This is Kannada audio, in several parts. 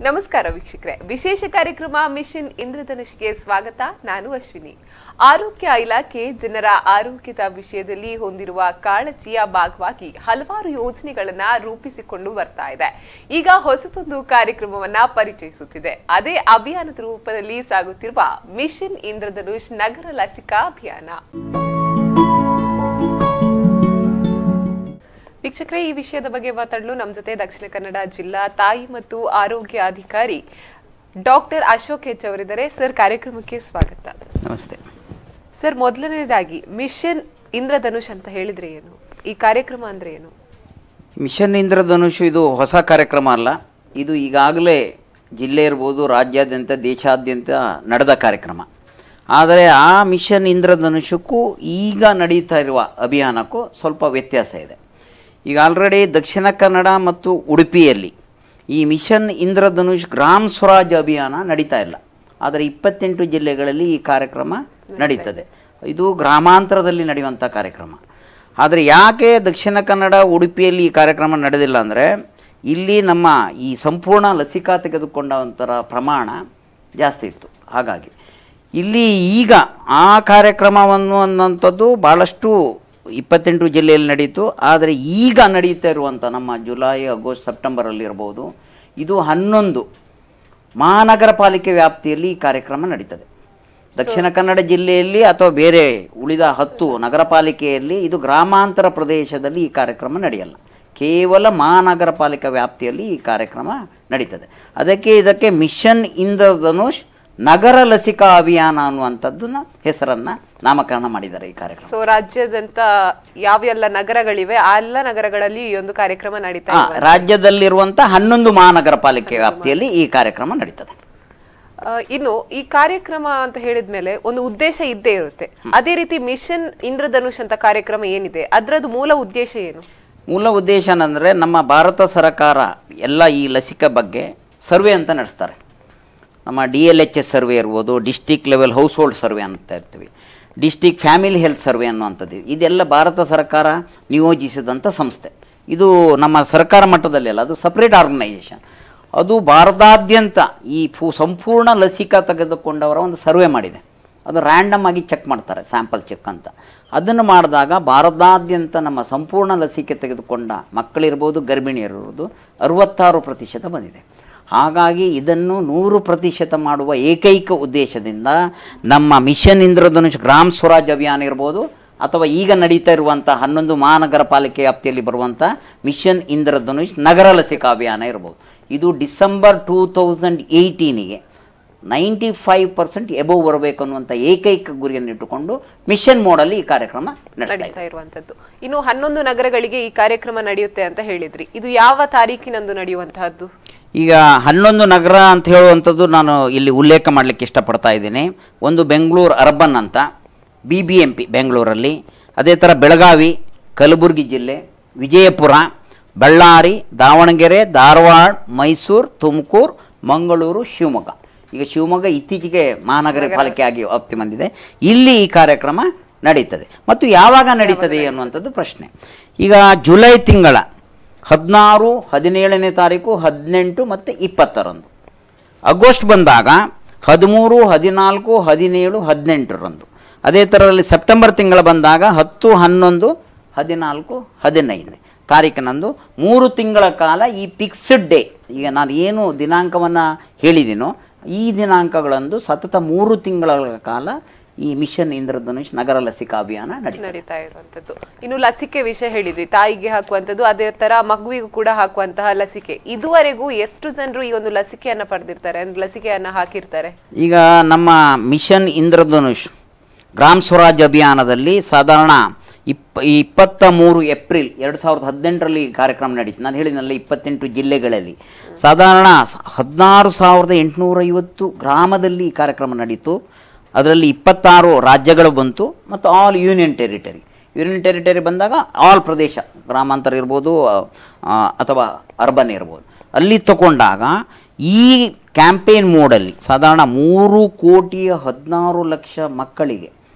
ನಮಸ್ಕಾರ ವೀಕ್ಷಕರೇ, ವಿಶೇಷ ಕಾರ್ಯಕ್ರಮ ಮಿಷನ್ ಇಂದ್ರಧನುಷ್ಗೆ ಸ್ವಾಗತ. ನಾನು ಅಶ್ವಿನಿ. ಆರೋಗ್ಯ ಇಲಾಖೆ ಜನರ ಆರೋಗ್ಯದ ವಿಷಯದಲ್ಲಿ ಹೊಂದಿರುವ ಕಾಳಜಿಯ ಭಾಗವಾಗಿ ಹಲವಾರು ಯೋಜನೆಗಳನ್ನ ರೂಪಿಸಿಕೊಂಡು ಬರ್ತಾ ಇದೆ. ಈಗ ಹೊಸತೊಂದು ಕಾರ್ಯಕ್ರಮವನ್ನ ಪರಿಚಯಿಸುತ್ತಿದೆ. ಅದೇ ಅಭಿಯಾನದ ರೂಪದಲ್ಲಿ ಸಾಗುತ್ತಿರುವ ಮಿಷನ್ ಇಂದ್ರಧನುಷ್ ನಗರ ಲಸಿಕಾ ಅಭಿಯಾನ. ವೀಕ್ಷಕರೇ, ಈ ವಿಷಯದ ಬಗ್ಗೆ ಮಾತಾಡಲು ನಮ್ಮ ಜೊತೆ ದಕ್ಷಿಣ ಕನ್ನಡ ಜಿಲ್ಲಾ ತಾಯಿ ಮತ್ತು ಆರೋಗ್ಯ ಅಧಿಕಾರಿ ಡಾಕ್ಟರ್ ಅಶೋಕ್ ಹೆಚ್ ಅವರಿದ್ದಾರೆ. ಸರ್, ಕಾರ್ಯಕ್ರಮಕ್ಕೆ ಸ್ವಾಗತ. ನಮಸ್ತೆ ಸರ್, ಮೊದಲನೇದಾಗಿ ಮಿಷನ್ ಇಂದ್ರಧನುಷ್ ಅಂತ ಹೇಳಿದ್ರೆ ಏನು? ಈ ಕಾರ್ಯಕ್ರಮ ಅಂದ್ರೆ ಏನು? ಮಿಷನ್ ಇಂದ್ರಧನುಷ್ ಇದು ಹೊಸ ಕಾರ್ಯಕ್ರಮ ಅಲ್ಲ. ಇದು ಈಗಾಗಲೇ ಜಿಲ್ಲೆ ಇರ್ಬೋದು, ರಾಜ್ಯಾದ್ಯಂತ, ದೇಶಾದ್ಯಂತ ನಡೆದ ಕಾರ್ಯಕ್ರಮ. ಆದರೆ ಆ ಮಿಷನ್ ಇಂದ್ರಧನುಷಕ್ಕೂ ಈಗ ನಡೀತಾ ಇರುವ ಅಭಿಯಾನಕ್ಕೂ ಸ್ವಲ್ಪ ವ್ಯತ್ಯಾಸ ಇದೆ. ಈಗ ಆಲ್ರೆಡಿ ದಕ್ಷಿಣ ಕನ್ನಡ ಮತ್ತು ಉಡುಪಿಯಲ್ಲಿ ಈ ಮಿಷನ್ ಇಂದ್ರಧನುಷ್ ಗ್ರಾಮ ಸ್ವರಾಜ್ ಅಭಿಯಾನ ನಡೀತಾ ಇಲ್ಲ. ಆದರೆ 28 ಜಿಲ್ಲೆಗಳಲ್ಲಿ ಈ ಕಾರ್ಯಕ್ರಮ ನಡೀತದೆ. ಇದು ಗ್ರಾಮಾಂತರದಲ್ಲಿ ನಡೆಯುವಂಥ ಕಾರ್ಯಕ್ರಮ. ಆದರೆ ಯಾಕೆ ದಕ್ಷಿಣ ಕನ್ನಡ ಉಡುಪಿಯಲ್ಲಿ ಈ ಕಾರ್ಯಕ್ರಮ ನಡೆದಿಲ್ಲ ಅಂದರೆ, ಇಲ್ಲಿ ನಮ್ಮ ಈ ಸಂಪೂರ್ಣ ಲಸಿಕಾ ತೆಗೆದುಕೊಂಡಂಥರ ಪ್ರಮಾಣ ಜಾಸ್ತಿ ಇತ್ತು. ಹಾಗಾಗಿ ಇಲ್ಲಿ ಈಗ ಆ ಕಾರ್ಯಕ್ರಮವನ್ನು ಅನ್ನೋಂಥದ್ದು ಭಾಳಷ್ಟು 28 ಜಿಲ್ಲೆಯಲ್ಲಿ ನಡೀತು. ಆದರೆ ಈಗ ನಡೀತಾ ಇರುವಂಥ ನಮ್ಮ ಜುಲೈ, ಆಗಸ್ಟ್, ಸೆಪ್ಟೆಂಬರಲ್ಲಿ ಇರ್ಬೋದು, ಇದು 11 ಮಹಾನಗರ ಪಾಲಿಕೆ ವ್ಯಾಪ್ತಿಯಲ್ಲಿ ಈ ಕಾರ್ಯಕ್ರಮ ನಡೀತದೆ. ದಕ್ಷಿಣ ಕನ್ನಡ ಜಿಲ್ಲೆಯಲ್ಲಿ ಅಥವಾ ಬೇರೆ ಉಳಿದ 10 ನಗರ ಪಾಲಿಕೆಯಲ್ಲಿ ಇದು ಗ್ರಾಮಾಂತರ ಪ್ರದೇಶದಲ್ಲಿ ಈ ಕಾರ್ಯಕ್ರಮ ನಡೆಯಲ್ಲ. ಕೇವಲ ಮಹಾನಗರ ಪಾಲಿಕೆ ವ್ಯಾಪ್ತಿಯಲ್ಲಿ ಈ ಕಾರ್ಯಕ್ರಮ ನಡೀತದೆ. ಇದಕ್ಕೆ ಮಿಷನ್ ಇಂದ್ರಧನುಷ್ ನಗರ ಲಸಿಕಾ ಅಭಿಯಾನ ಅನ್ನುವಂಥದ್ದನ್ನ ಹೆಸರನ್ನು ನಾಮಕರಣ ಮಾಡಿದ್ದಾರೆ ಈ ಕಾರ್ಯಕ್ರಮ. ಸೊ ರಾಜ್ಯದಂತ ಯಾವೆಲ್ಲ ನಗರಗಳಿವೆ ಆ ಎಲ್ಲ ನಗರಗಳಲ್ಲಿ ಈ ಒಂದು ಕಾರ್ಯಕ್ರಮ ನಡೀತಾ ಇದೆ. ರಾಜ್ಯದಲ್ಲಿರುವಂಥ 11 ಮಹಾನಗರ ಪಾಲಿಕೆ ವ್ಯಾಪ್ತಿಯಲ್ಲಿ ಈ ಕಾರ್ಯಕ್ರಮ ನಡೀತದೆ. ಇನ್ನು ಈ ಕಾರ್ಯಕ್ರಮ ಅಂತ ಹೇಳಿದ್ಮೇಲೆ ಒಂದು ಉದ್ದೇಶ ಇದ್ದೇ ಇರುತ್ತೆ. ಅದೇ ರೀತಿ ಮಿಷನ್ ಇಂದ್ರಧನುಷ್ ಅಂತ ಕಾರ್ಯಕ್ರಮ ಏನಿದೆ, ಅದರದ್ದು ಮೂಲ ಉದ್ದೇಶ ಏನು? ಮೂಲ ಉದ್ದೇಶ ಅಂದರೆ, ನಮ್ಮ ಭಾರತ ಸರ್ಕಾರ ಎಲ್ಲ ಈ ಲಸಿಕೆ ಬಗ್ಗೆ ಸರ್ವೆ ಅಂತ ನಡೆಸ್ತಾರೆ. ನಮ್ಮ DLHS ಸರ್ವೆ ಇರ್ಬೋದು, district level house hold survey ಅಂತ ಇರ್ತೀವಿ, ಡಿಸ್ಟಿಕ್ ಫ್ಯಾಮಿಲಿ ಹೆಲ್ತ್ ಸರ್ವೆ ಅನ್ನುವಂಥದ್ದು. ಇದೆಲ್ಲ ಭಾರತ ಸರ್ಕಾರ ನಿಯೋಜಿಸಿದಂಥ ಸಂಸ್ಥೆ. ಇದು ನಮ್ಮ ಸರ್ಕಾರ ಮಟ್ಟದಲ್ಲಿ ಅಲ್ಲ, ಅದು ಸಪ್ರೇಟ್ ಆರ್ಗನೈಸೇಷನ್. ಅದು ಭಾರತಾದ್ಯಂತ ಈ ಸಂಪೂರ್ಣ ಲಸಿಕಾ ತೆಗೆದುಕೊಂಡವರ ಒಂದು ಸರ್ವೆ ಮಾಡಿದೆ. ಅದು ರ್ಯಾಂಡಮ್ ಆಗಿ ಚೆಕ್ ಮಾಡ್ತಾರೆ, ಸ್ಯಾಂಪಲ್ ಚೆಕ್ ಅಂತ. ಅದನ್ನು ಮಾಡಿದಾಗ ಭಾರತಾದ್ಯಂತ ನಮ್ಮ ಸಂಪೂರ್ಣ ಲಸಿಕೆ ತೆಗೆದುಕೊಂಡ ಮಕ್ಕಳಿರ್ಬೋದು, ಗರ್ಭಿಣಿಯರಿರ್ಬೋದು 66% ಬಂದಿದೆ. ಹಾಗಾಗಿ ಇದನ್ನು 100% ಮಾಡುವ ಏಕೈಕ ಉದ್ದೇಶದಿಂದ ನಮ್ಮ ಮಿಷನ್ ಇಂದ್ರಧನುಷ್ ಗ್ರಾಮ ಸ್ವರಾಜ್ ಅಭಿಯಾನ ಇರ್ಬೋದು, ಅಥವಾ ಈಗ ನಡೀತಾ ಇರುವಂಥ 11 ಮಹಾನಗರ ಪಾಲಿಕೆ ವ್ಯಾಪ್ತಿಯಲ್ಲಿ ಬರುವಂಥ ಮಿಷನ್ ಇಂದ್ರಧನುಷ್ ನಗರ ಲಸಿಕಾ ಅಭಿಯಾನ ಇರ್ಬೋದು. ಇದು ಡಿಸೆಂಬರ್ 2018ಗೆ 95% ಎಬೋವ್ ಬರಬೇಕು ಅನ್ನುವಂಥ ಏಕೈಕ ಗುರಿಯನ್ನು ಇಟ್ಟುಕೊಂಡು ಮಿಷನ್ ಮೋಡಲ್ಲಿ ಈ ಕಾರ್ಯಕ್ರಮ ನಡೀತಾ ಇರುವಂಥದ್ದು. ಇನ್ನು 11 ನಗರಗಳಿಗೆ ಈ ಕಾರ್ಯಕ್ರಮ ನಡೆಯುತ್ತೆ ಅಂತ ಹೇಳಿದ್ರಿ. ಇದು ಯಾವ ತಾರೀಕಿನಂದು ನಡೆಯುವಂತಹದ್ದು? ಈಗ 11 ನಗರ ಅಂತ ಹೇಳುವಂಥದ್ದು ನಾನು ಇಲ್ಲಿ ಉಲ್ಲೇಖ ಮಾಡಲಿಕ್ಕೆ ಇಷ್ಟಪಡ್ತಾ ಇದ್ದೀನಿ. ಒಂದು ಬೆಂಗಳೂರು ಅರ್ಬನ್ ಅಂತ, BBMP ಬೆಂಗಳೂರಲ್ಲಿ. ಅದೇ ಥರ ಬೆಳಗಾವಿ, ಕಲಬುರಗಿ ಜಿಲ್ಲೆ, ವಿಜಯಪುರ, ಬಳ್ಳಾರಿ, ದಾವಣಗೆರೆ, ಧಾರವಾಡ, ಮೈಸೂರು, ತುಮಕೂರು, ಮಂಗಳೂರು, ಶಿವಮೊಗ್ಗ. ಈಗ ಶಿವಮೊಗ್ಗ ಇತ್ತೀಚೆಗೆ ಮಹಾನಗರ ಪಾಲಿಕೆ ಆಗಿ ವ್ಯಾಪ್ತಿ ಬಂದಿದೆ. ಇಲ್ಲಿ ಈ ಕಾರ್ಯಕ್ರಮ ನಡೀತದೆ. ಮತ್ತು ಯಾವಾಗ ನಡೀತದೆ ಅನ್ನುವಂಥದ್ದು ಪ್ರಶ್ನೆ. ಈಗ ಜುಲೈ ತಿಂಗಳ 16, 17ನೇ ತಾರೀಕು, 18 ಮತ್ತು 20ರಂದು. ಆಗಸ್ಟ್ ಬಂದಾಗ 13, 14, 17, 18ರಂದು. ಅದೇ ಥರದಲ್ಲಿ ಸೆಪ್ಟೆಂಬರ್ ತಿಂಗಳ ಬಂದಾಗ 10, 11, 14, 15ನೇ ತಾರೀಕಿನಂದು 3 ತಿಂಗಳ ಕಾಲ ಈ ಫಿಕ್ಸ್ಡ್ ಡೇ, ಈಗ ನಾನು ಏನು ದಿನಾಂಕವನ್ನು ಹೇಳಿದ್ದೀನೋ ಈ ದಿನಾಂಕಗಳಂದು ಸತತ 3 ತಿಂಗಳ ಕಾಲ ಈ ಮಿಷನ್ ಇಂದ್ರಧನುಷ್ ನಗರ ಲಸಿಕಾ ಅಭಿಯಾನ ನಡೀತಾ ಇರುವಂತದ್ದು. ಇನ್ನು ಲಸಿಕೆ ವಿಷಯ ಹೇಳಿದ್ರಿ, ತಾಯಿಗೆ ಹಾಕುವಂಥದ್ದು, ಅದೇ ತರ ಮಗುವಿಗೂ ಕೂಡ ಹಾಕುವಂತಹ ಲಸಿಕೆ. ಇದುವರೆಗೂ ಎಷ್ಟು ಜನರು ಈ ಒಂದು ಲಸಿಕೆಯನ್ನ ಪಡೆದಿರ್ತಾರೆ, ಲಸಿಕೆಯನ್ನ ಹಾಕಿರ್ತಾರೆ? ಈಗ ನಮ್ಮ ಮಿಷನ್ ಇಂದ್ರಧನುಷ್ ಗ್ರಾಮ ಸ್ವರಾಜ್ ಅಭಿಯಾನದಲ್ಲಿ ಸಾಧಾರಣ 23 ಏಪ್ರಿಲ್ 2018ರಲ್ಲಿ ಕಾರ್ಯಕ್ರಮ ನಡೀತು. ನಾನು ಹೇಳಿದ್ನಲ್ಲ 28 ಜಿಲ್ಲೆಗಳಲ್ಲಿ ಸಾಧಾರಣ 16,850 ಗ್ರಾಮದಲ್ಲಿ ಈ ಕಾರ್ಯಕ್ರಮ ನಡೀತು. ಅದರಲ್ಲಿ 26 ರಾಜ್ಯಗಳು ಬಂತು ಮತ್ತು ಆಲ್ ಯೂನಿಯನ್ ಟೆರಿಟರಿ ಬಂದಾಗ ಆಲ್ ಪ್ರದೇಶ, ಗ್ರಾಮಾಂತರ ಇರ್ಬೋದು ಅಥವಾ ಅರ್ಬನ್ ಇರ್ಬೋದು, ಅಲ್ಲಿ ತಗೊಂಡಾಗ ಈ ಕ್ಯಾಂಪೇನ್ ಮೋಡಲ್ಲಿ ಸಾಧಾರಣ 3,16,00,000 ಮಕ್ಕಳಿಗೆ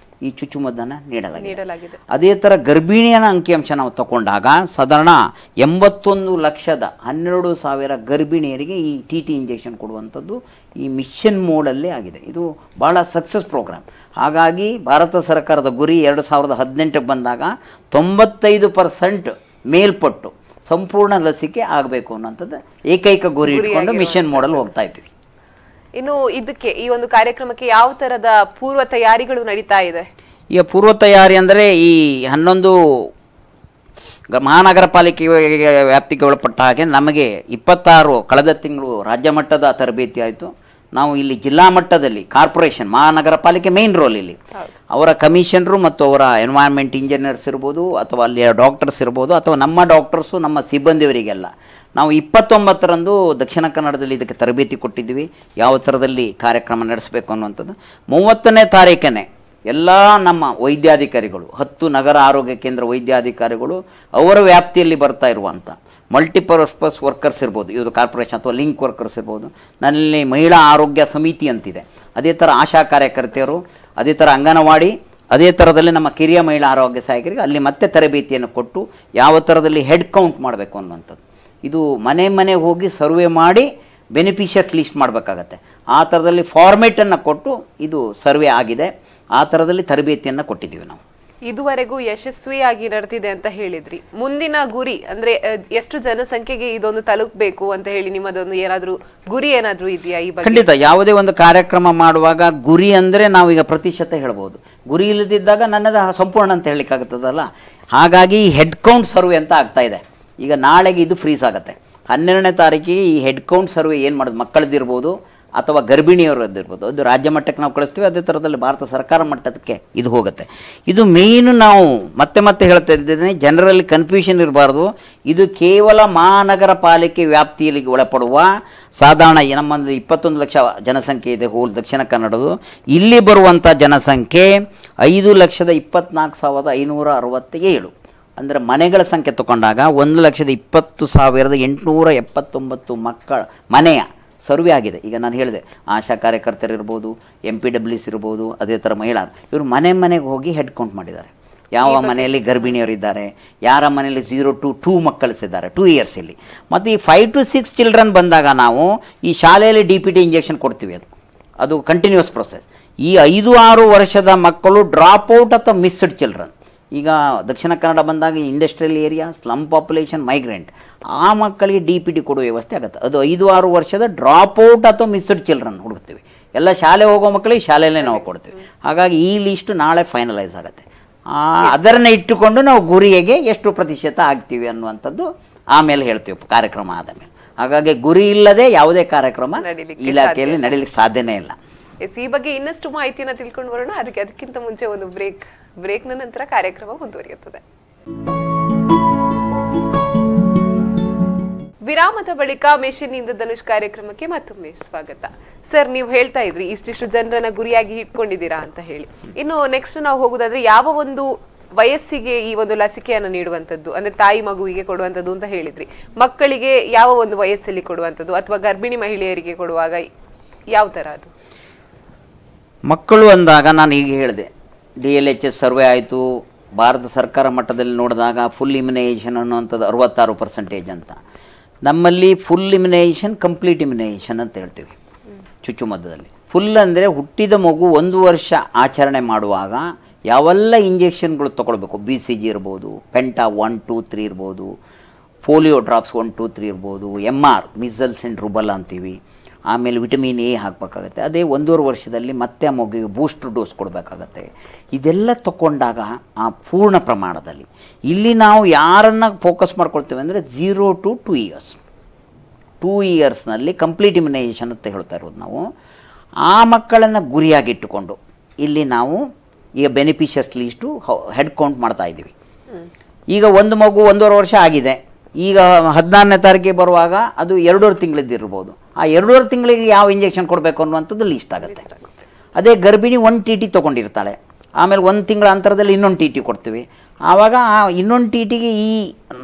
ಈ ಚುಚ್ಚುಮದ್ದನ್ನು ನೀಡಲಾಗಿದೆ. ಅದೇ ಥರ ಗರ್ಭಿಣಿಯನ ಅಂಕಿಅಂಶ ನಾವು ತಗೊಂಡಾಗ ಸಾಧಾರಣ 81,12,000 ಗರ್ಭಿಣಿಯರಿಗೆ ಈ ಟಿ ಟಿ ಇಂಜೆಕ್ಷನ್ ಕೊಡುವಂಥದ್ದು ಈ ಮಿಷನ್ ಮೋಡಲ್ಲೇ ಆಗಿದೆ. ಇದು ಭಾಳ ಸಕ್ಸಸ್ ಪ್ರೋಗ್ರಾಮ್. ಹಾಗಾಗಿ ಭಾರತ ಸರ್ಕಾರದ ಗುರಿ 2018ಕ್ಕೆ ಬಂದಾಗ 95% ಮೇಲ್ಪಟ್ಟು ಸಂಪೂರ್ಣ ಲಸಿಕೆ ಆಗಬೇಕು ಅನ್ನೋಂಥದ್ದು ಏಕೈಕ ಗುರಿ ಇಟ್ಕೊಂಡು ಮಿಷನ್ ಮೋಡಲ್ ಹೋಗ್ತಾ ಇದ್ದೀವಿ. ಇನ್ನು ಇದಕ್ಕೆ ಈ ಒಂದು ಕಾರ್ಯಕ್ರಮಕ್ಕೆ ಯಾವ ತರದ ಪೂರ್ವ ತಯಾರಿಗಳು ನಡೀತಾ ಇದೆ? ಈಗ ಪೂರ್ವ ತಯಾರಿ ಅಂದರೆ ಈ 11 ಮಹಾನಗರ ಪಾಲಿಕೆ ವ್ಯಾಪ್ತಿಗೆ ಒಳಪಟ್ಟ ಹಾಗೆ ನಮಗೆ 26 ಕಳೆದ ತಿಂಗಳು ರಾಜ್ಯ ಮಟ್ಟದ ತರಬೇತಿ ಆಯಿತು. ನಾವು ಇಲ್ಲಿ ಜಿಲ್ಲಾ ಮಟ್ಟದಲ್ಲಿ ಕಾರ್ಪೊರೇಷನ್ ಮಹಾನಗರ ಪಾಲಿಕೆ ಮೇನ್ ರೋಲ್ ಇಲ್ಲಿ ಅವರ ಕಮಿಷನರು ಮತ್ತು ಅವರ ಎನ್ವೈರ್ಮೆಂಟ್ ಇಂಜಿನಿಯರ್ಸ್ ಇರ್ಬೋದು ಅಥವಾ ಅಲ್ಲಿ ಡಾಕ್ಟರ್ಸ್ ಇರ್ಬೋದು ಅಥವಾ ನಮ್ಮ ಡಾಕ್ಟರ್ಸು ನಮ್ಮ ಸಿಬ್ಬಂದಿಯವರಿಗೆಲ್ಲ ನಾವು 29ರಂದು ದಕ್ಷಿಣ ಕನ್ನಡದಲ್ಲಿ ಇದಕ್ಕೆ ತರಬೇತಿ ಕೊಟ್ಟಿದ್ದೀವಿ, ಯಾವ ಥರದಲ್ಲಿ ಕಾರ್ಯಕ್ರಮ ನಡೆಸಬೇಕು ಅನ್ನುವಂಥದ್ದು. 30ನೇ ತಾರೀಕನೇ ಎಲ್ಲ ನಮ್ಮ ವೈದ್ಯಾಧಿಕಾರಿಗಳು 10 ನಗರ ಆರೋಗ್ಯ ಕೇಂದ್ರ ವೈದ್ಯಾಧಿಕಾರಿಗಳು ಅವರ ವ್ಯಾಪ್ತಿಯಲ್ಲಿ ಬರ್ತಾ ಇರುವಂಥ ಮಲ್ಟಿಪರ್ಪಸ್ ವರ್ಕರ್ಸ್ ಇರ್ಬೋದು, ಇವರು ಕಾರ್ಪೊರೇಷನ್ ಅಥವಾ ಲಿಂಕ್ ವರ್ಕರ್ಸ್ ಇರ್ಬೋದು, ನನ್ನಲ್ಲಿ ಮಹಿಳಾ ಆರೋಗ್ಯ ಸಮಿತಿ ಅಂತಿದೆ, ಅದೇ ಥರ ಆಶಾ ಕಾರ್ಯಕರ್ತೆಯರು, ಅದೇ ಥರ ಅಂಗನವಾಡಿ, ಅದೇ ಥರದಲ್ಲಿ ನಮ್ಮ ಕಿರಿಯ ಮಹಿಳಾ ಆರೋಗ್ಯ ಸಹಾಯಕರಿಗೆ ಅಲ್ಲಿ ಮತ್ತೆ ತರಬೇತಿಯನ್ನು ಕೊಟ್ಟು ಯಾವ ಥರದಲ್ಲಿ ಹೆಡ್ ಕೌಂಟ್ ಮಾಡಬೇಕು ಅನ್ನುವಂಥದ್ದು. ಇದು ಮನೆ ಮನೆಗೆ ಹೋಗಿ ಸರ್ವೆ ಮಾಡಿ ಬೆನಿಫಿಷರ್ಸ್ ಲಿಸ್ಟ್ ಮಾಡಬೇಕಾಗತ್ತೆ. ಆ ಥರದಲ್ಲಿ ಫಾರ್ಮೇಟನ್ನು ಕೊಟ್ಟು ಇದು ಸರ್ವೆ ಆಗಿದೆ. ಆ ಥರದಲ್ಲಿ ತರಬೇತಿಯನ್ನು ಕೊಟ್ಟಿದ್ದೀವಿ ನಾವು. ಇದುವರೆಗೂ ಯಶಸ್ವಿಯಾಗಿ ನಡೆದಿದೆ ಅಂತ ಹೇಳಿದ್ರಿ. ಮುಂದಿನ ಗುರಿ ಅಂದ್ರೆ ಎಷ್ಟು ಜನಸಂಖ್ಯೆಗೆ ಇದೊಂದು ತಲುಪಬೇಕು ಅಂತ ಹೇಳಿ ನಿಮ್ಮದೊಂದು ಏನಾದರೂ ಗುರಿ ಏನಾದರೂ ಇದೆಯಾ ಈ ಬಗ್ಗೆ? ಖಂಡಿತ. ಯಾವುದೇ ಒಂದು ಕಾರ್ಯಕ್ರಮ ಮಾಡುವಾಗ ಗುರಿ ಅಂದರೆ ನಾವೀಗ ಪ್ರತಿಶತ ಹೇಳ್ಬೋದು, ಗುರಿ ಇಲ್ಲದಿದ್ದಾಗ ನನ್ನದು ಸಂಪೂರ್ಣ ಅಂತ ಹೇಳಲಿಕ್ಕಾಗುತ್ತದಲ್ಲ. ಹಾಗಾಗಿ ಹೆಡ್ ಕೌಂಟ್ ಸರ್ವೆ ಅಂತ ಆಗ್ತಾ ಇದೆ. ಈಗ ನಾಳೆಗೆ ಇದು ಫ್ರೀಸ್ ಆಗುತ್ತೆ. 12ನೇ ತಾರೀಕಿಗೆ ಈ ಹೆಡ್ ಕೌಂಟ್ ಸರ್ವೆ ಏನು ಮಾಡೋದು, ಮಕ್ಕಳದಿರ್ಬೋದು ಅಥವಾ ಗರ್ಭಿಣಿಯವರದ್ದಿರ್ಬೋದು, ಅದು ರಾಜ್ಯ ಮಟ್ಟಕ್ಕೆ ನಾವು ಕಳಿಸ್ತೀವಿ. ಅದೇ ಥರದಲ್ಲಿ ಭಾರತ ಸರ್ಕಾರ ಮಟ್ಟಕ್ಕೆ ಇದು ಹೋಗುತ್ತೆ. ಇದು ಮೇಯ್ನು ನಾವು ಮತ್ತೆ ಮತ್ತೆ ಹೇಳ್ತಾ ಇದ್ದೇನೆ, ಜನರಲ್ಲಿ ಕನ್ಫ್ಯೂಷನ್ ಇರಬಾರ್ದು. ಇದು ಕೇವಲ ಮಹಾನಗರ ಪಾಲಿಕೆ ವ್ಯಾಪ್ತಿಯಲ್ಲಿ ಒಳಪಡುವ ಸಾಧಾರಣ ನಮ್ಮಲ್ಲಿ 21 ಲಕ್ಷ ಜನಸಂಖ್ಯೆ ಇದೆ ಹೋಲ್ ದಕ್ಷಿಣ ಕನ್ನಡದು. ಇಲ್ಲಿ ಬರುವಂಥ ಜನಸಂಖ್ಯೆ 5,24,567. ಅಂದರೆ ಮನೆಗಳ ಸಂಖ್ಯೆ ತಗೊಂಡಾಗ 1,20,879 ಮಕ್ಕಳ ಮನೆಯ ಸರ್ವೆ ಆಗಿದೆ. ಈಗ ನಾನು ಹೇಳಿದೆ, ಆಶಾ ಕಾರ್ಯಕರ್ತರಿರ್ಬೋದು, MPWs ಇರ್ಬೋದು, ಅದೇ ಥರ ಮಹಿಳಾರು, ಇವರು ಮನೆ ಮನೆಗೆ ಹೋಗಿ ಹೆಡ್ ಕೌಂಟ್ ಮಾಡಿದ್ದಾರೆ. ಯಾವ ಮನೆಯಲ್ಲಿ ಗರ್ಭಿಣಿಯರಿದ್ದಾರೆ, ಯಾರ ಮನೆಯಲ್ಲಿ 0 to 2 ಮಕ್ಕಳಿಸಿದ್ದಾರೆ 2 ಇಯರ್ಸಲ್ಲಿ. ಮತ್ತು ಈ 5 to 6 ಚಿಲ್ಡ್ರನ್ ಬಂದಾಗ ನಾವು ಈ ಶಾಲೆಯಲ್ಲಿ DPT ಇಂಜೆಕ್ಷನ್ ಕೊಡ್ತೀವಿ. ಅದು ಕಂಟಿನ್ಯೂಸ್ ಪ್ರೊಸೆಸ್. ಈ 5-6 ವರ್ಷದ ಮಕ್ಕಳು ಡ್ರಾಪ್ ಔಟ್ ಅಥವಾ ಮಿಸ್ಡ್ ಚಿಲ್ಡ್ರನ್, ಈಗ ದಕ್ಷಿಣ ಕನ್ನಡ ಬಂದಾಗ industrial area, slum population, migrant, ಆ ಮಕ್ಕಳಿಗೆ DPT ಕೊಡುವ ವ್ಯವಸ್ಥೆ ಆಗುತ್ತೆ. ಅದು 5-6 ವರ್ಷದ ಡ್ರಾಪ್ ಔಟ್ ಅಥವಾ ಮಿಸ್ಡ್ ಚಿಲ್ಡ್ರನ್ ಹುಡುಕ್ತೀವಿ. ಎಲ್ಲ ಶಾಲೆ ಹೋಗೋ ಮಕ್ಕಳಿಗೆ ಶಾಲೆಯಲ್ಲೇ ನಾವು ಕೊಡ್ತೀವಿ. ಹಾಗಾಗಿ ಈ ಲಿಸ್ಟು ನಾಳೆ ಫೈನಲೈಸ್ ಆಗುತ್ತೆ. ಅದನ್ನು ಇಟ್ಟುಕೊಂಡು ನಾವು ಗುರಿಗೆ ಎಷ್ಟು ಪ್ರತಿಶತ ಆಗ್ತೀವಿ ಅನ್ನುವಂಥದ್ದು ಆಮೇಲೆ ಹೇಳ್ತೀವಿ ಕಾರ್ಯಕ್ರಮ ಆದ ಮೇಲೆ. ಹಾಗಾಗಿ ಗುರಿ ಇಲ್ಲದೆ ಯಾವುದೇ ಕಾರ್ಯಕ್ರಮ ಇಲಾಖೆಯಲ್ಲಿ ನಡೀಲಿಕ್ಕೆ ಸಾಧ್ಯನೇ ಇಲ್ಲ. ಈ ಬಗ್ಗೆ ಇನ್ನಷ್ಟು ಮಾಹಿತಿಯನ್ನು ತಿಳ್ಕೊಂಡು ಬರೋಣ. ಅದಕ್ಕಿಂತ ಮುಂಚೆ ಒಂದು ಬ್ರೇಕ್ನ ನಂತರ ಕಾರ್ಯಕ್ರಮ ಮುಂದುವರಿಯುತ್ತದೆ. ವಿರಾಮದ ಬಳಿಕ ಮಿಷನ್ ಇಂದ್ರಧನುಷ್ ಕಾರ್ಯಕ್ರಮಕ್ಕೆ ಮತ್ತೊಮ್ಮೆ ಸ್ವಾಗತ. ಸರ್, ನೀವು ಹೇಳ್ತಾ ಇದ್ರಿ ಇಷ್ಟಿಷ್ಟು ಜನರನ್ನ ಗುರಿಯಾಗಿ ಇಟ್ಕೊಂಡಿದ್ದೀರಾ ಅಂತ ಹೇಳಿ. ಇನ್ನು ನೆಕ್ಸ್ಟ್ ನಾವು ಹೋಗೋದಾದ್ರೆ ಯಾವ ಒಂದು ವಯಸ್ಸಿಗೆ ಈ ಒಂದು ಲಸಿಕೆಯನ್ನು ನೀಡುವಂಥದ್ದು, ಅಂದ್ರೆ ತಾಯಿ ಮಗುವಿಗೆ ಕೊಡುವಂಥದ್ದು ಅಂತ ಹೇಳಿದ್ರಿ. ಮಕ್ಕಳಿಗೆ ಯಾವ ಒಂದು ವಯಸ್ಸಲ್ಲಿ ಕೊಡುವಂಥದ್ದು ಅಥವಾ ಗರ್ಭಿಣಿ ಮಹಿಳೆಯರಿಗೆ ಕೊಡುವಾಗ ಯಾವ ಥರ ಅದು? ಮಕ್ಕಳು ಅಂದಾಗ ನಾನು ಈಗ ಹೇಳಿದೆ, DLHS ಸರ್ವೆ ಆಯಿತು. ಭಾರತ ಸರ್ಕಾರ ಮಟ್ಟದಲ್ಲಿ ನೋಡಿದಾಗ ಫುಲ್ ಇಮ್ಯುನೈಸೇಷನ್ ಅನ್ನುವಂಥದ್ದು 66% ಅಂತ. ನಮ್ಮಲ್ಲಿ ಫುಲ್ ಇಮ್ಯುನೈಸೇಷನ್, ಕಂಪ್ಲೀಟ್ ಇಮ್ಯುನೈಸೇಷನ್ ಅಂತ ಹೇಳ್ತೀವಿ ಚುಚ್ಚುಮದ್ದದಲ್ಲಿ. ಫುಲ್ ಅಂದರೆ ಹುಟ್ಟಿದ ಮಗು 1 ವರ್ಷ ಆಚರಣೆ ಮಾಡುವಾಗ ಯಾವೆಲ್ಲ ಇಂಜೆಕ್ಷನ್ಗಳು ತೊಗೊಳ್ಬೇಕು, BCG ಇರ್ಬೋದು, ಪೆಂಟಾ 1, 2, 3 ಇರ್ಬೋದು, ಪೋಲಿಯೋ ಡ್ರಾಪ್ಸ್ 1, 2, 3 ಇರ್ಬೋದು, MR ಮಿಸಲ್ಸ್ ಆ್ಯಂಡ್ ರುಬೆಲ್ಲಾ ಅಂತೀವಿ. ಆಮೇಲೆ ವಿಟಮಿನ್ A ಹಾಕಬೇಕಾಗತ್ತೆ. ಅದೇ 1.5 ವರ್ಷದಲ್ಲಿ ಮತ್ತೆ ಆ ಮಗುವಿಗೆ ಬೂಸ್ಟರ್ ಡೋಸ್ ಕೊಡಬೇಕಾಗತ್ತೆ. ಇದೆಲ್ಲ ತಗೊಂಡಾಗ ಆ ಪೂರ್ಣ ಪ್ರಮಾಣದಲ್ಲಿ ಇಲ್ಲಿ ನಾವು ಯಾರನ್ನು ಫೋಕಸ್ ಮಾಡ್ಕೊಳ್ತೇವೆ ಅಂದರೆ 0 to 2 ಇಯರ್ಸ್. 2 ಇಯರ್ಸ್ನಲ್ಲಿ ಕಂಪ್ಲೀಟ್ ಇಮ್ಯುನೈಸೇಷನ್ ಅಂತ ಹೇಳ್ತಾ ಇರೋದು ನಾವು. ಆ ಮಕ್ಕಳನ್ನು ಗುರಿಯಾಗಿಟ್ಟುಕೊಂಡು ಇಲ್ಲಿ ನಾವು ಈಗ ಬೆನಿಫಿಷರ್ಸ್ ಲೀಸ್ಟು ಹೆಡ್ ಕೌಂಟ್ ಮಾಡ್ತಾ ಇದ್ದೀವಿ. ಈಗ ಒಂದು ಮಗು 1.5 ವರ್ಷ ಆಗಿದೆ. ಈಗ 14ನೇ ತಾರೀಕಿಗೆ ಬರುವಾಗ ಅದು 2.5 ತಿಂಗಳದ್ದಿರ್ಬೋದು. ಆ 2.5 ತಿಂಗಳಿಗೆ ಯಾವ ಇಂಜೆಕ್ಷನ್ ಕೊಡಬೇಕು ಅನ್ನುವಂಥದ್ದು ಲೀಸ್ಟ್ ಆಗುತ್ತೆ. ಅದೇ ಗರ್ಭಿಣಿ 1 TT ತೊಗೊಂಡಿರ್ತಾಳೆ, ಆಮೇಲೆ 1 ತಿಂಗಳ ಅಂತರದಲ್ಲಿ ಇನ್ನೊಂದು TT ಕೊಡ್ತೀವಿ. ಆವಾಗ ಆ ಇನ್ನೊಂದು TTಗೆ ಈ